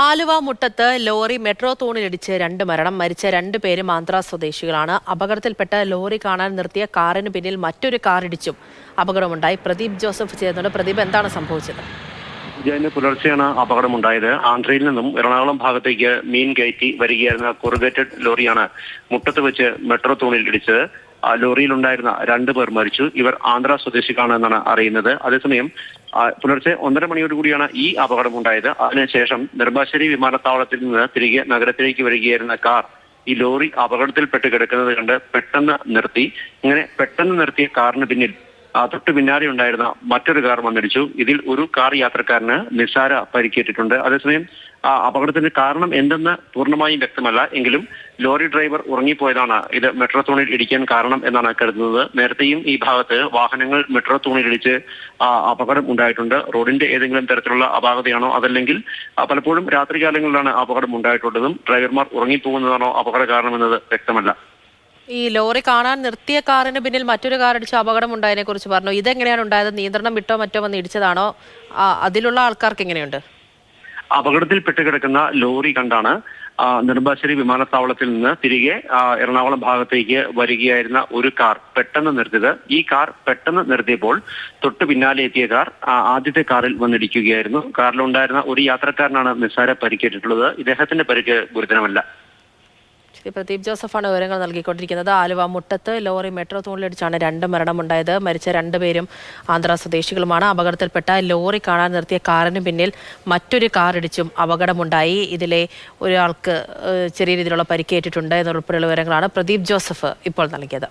ആലുവ മുട്ടത്ത് lorry metro തൂണിലിടിച്ച് 2 മരണം. മരിച്ച 2 പേരും ആന്ധ്ര സ്വദേശികളാണ്. അപകടത്തിൽപ്പെട്ട ലോറി കാണാൻ നിർത്തിയ കാറിന് പിന്നിൽ മറ്റൊരു കാർ ഇടിച്ചും അപകടമുണ്ടായി. പ്രദീപ് ജോസഫ് ചേർന്നുണ്ട്. പ്രദീപ്, എന്താണ് സംഭവിച്ചത്? ഇന്ന് പുലർച്ചെയാണ് അപകടമുണ്ടായത്. ആന്ധ്രയിൽ നിന്നും എറണാകുളം ഭാഗത്തേക്ക് മീൻ കയറ്റി വരികയായിരുന്ന കൊറുഗേറ്റഡ് ലോറിയാണ് മുട്ടത്ത് വെച്ച് മെട്രോ തൂണിൽ ഇടിച്ചത്. ലോറിയിലുണ്ടായിരുന്ന 2 പേർ മരിച്ചു. ഇവർ ആന്ധ്ര സ്വദേശികളാണെന്നാണ് അറിയുന്നത്. അതേസമയം പുലർച്ചെ 1:30 മണിയോടുകൂടിയാണ് ഈ അപകടമുണ്ടായത്. അതിനുശേഷം നെടുമ്പാശ്ശേരി വിമാനത്താവളത്തിൽ നിന്ന് തിരികെ നഗരത്തിലേക്ക് വരികയായിരുന്ന കാർ ഈ ലോറി അപകടത്തിൽപ്പെട്ട് കിടക്കുന്നത് കണ്ട് പെട്ടെന്ന് നിർത്തി. ഇങ്ങനെ പെട്ടെന്ന് നിർത്തിയ കാറിന് പിന്നിൽ തൊട്ട് പിന്നാലെ ഉണ്ടായിരുന്ന മറ്റൊരു കാർ വന്നിടിച്ചു. ഇതിൽ ഒരു കാർ യാത്രക്കാരന് നിസ്സാര പരിക്കേറ്റിട്ടുണ്ട്. അതേസമയം അപകടത്തിന് കാരണം എന്തെന്ന് പൂർണ്ണമായും വ്യക്തമല്ല. എങ്കിലും ലോറി ഡ്രൈവർ ഉറങ്ങിപ്പോയതാണ് ഇത് മെട്രോ തൂണിൽ ഇടിക്കാൻ കാരണം എന്നാണ് കരുതുന്നത്. നേരത്തെയും ഈ ഭാഗത്ത് വാഹനങ്ങൾ മെട്രോ തൂണിൽ ഇടിച്ച് അപകടം ഉണ്ടായിട്ടുണ്ട്. റോഡിന്റെ ഏതെങ്കിലും തരത്തിലുള്ള അപാകതയാണോ അതല്ലെങ്കിൽ പലപ്പോഴും രാത്രികാലങ്ങളിലാണ് അപകടം ഉണ്ടായിട്ടുള്ളതും ഡ്രൈവർമാർ ഉറങ്ങിപ്പോകുന്നതാണോ അപകട കാരണമെന്നത് വ്യക്തമല്ല. ഈ ലോറി കാണാൻ നിർത്തിയ കാറിന് പിന്നിൽ മറ്റൊരു കാർ ഇടിച്ച് അപകടമുണ്ടായതിനെ കുറിച്ച് പറഞ്ഞു. ഇതെങ്ങനെയാണ് ഉണ്ടായത്? നിയന്ത്രണം വിട്ടോ മറ്റോ വന്ന് ഇടിച്ചതാണോ? അതിലുള്ള ആൾക്കാർക്ക് എങ്ങനെയുണ്ട്? അപകടത്തിൽപ്പെട്ട് കിടക്കുന്ന ലോറി കണ്ടാണ് നെടുമ്പാശ്ശേരി വിമാനത്താവളത്തിൽ നിന്ന് തിരികെ എറണാകുളം ഭാഗത്തേക്ക് വരികയായിരുന്ന ഒരു കാർ പെട്ടെന്ന് നിർത്തിയത്. ഈ കാർ പെട്ടെന്ന് നിർത്തിയപ്പോൾ തൊട്ട് പിന്നാലെ എത്തിയ കാർ ആദ്യത്തെ കാറിൽ വന്നിടിക്കുകയായിരുന്നു. കാറിലുണ്ടായിരുന്ന ഒരു യാത്രക്കാരനാണ് നിസ്സാര പരിക്കേറ്റിട്ടുള്ളത്. ഇദ്ദേഹത്തിന്റെ പരിക്ക് ഗുരുതരമല്ല. പ്രദീപ് ജോസഫാണ് വിവരങ്ങൾ നൽകിക്കൊണ്ടിരിക്കുന്നത്. ആലുവ മുട്ടത്ത് ലോറി മെട്രോ തൂണിലിടിച്ചാണ് 2 മരണമുണ്ടായത്. മരിച്ച 2 പേരും ആന്ധ്ര സ്വദേശികളുമാണ്. അപകടത്തിൽപ്പെട്ട ലോറി കാണാൻ നിർത്തിയ കാറിന് പിന്നിൽ മറ്റൊരു കാർ ഇടിച്ചും അപകടമുണ്ടായി. ഇതിലെ ഒരാൾക്ക് ചെറിയ രീതിയിലുള്ള പരിക്കേറ്റിട്ടുണ്ട് എന്നുൾപ്പെടെയുള്ള വിവരങ്ങളാണ് പ്രദീപ് ജോസഫ് ഇപ്പോൾ നൽകിയത്.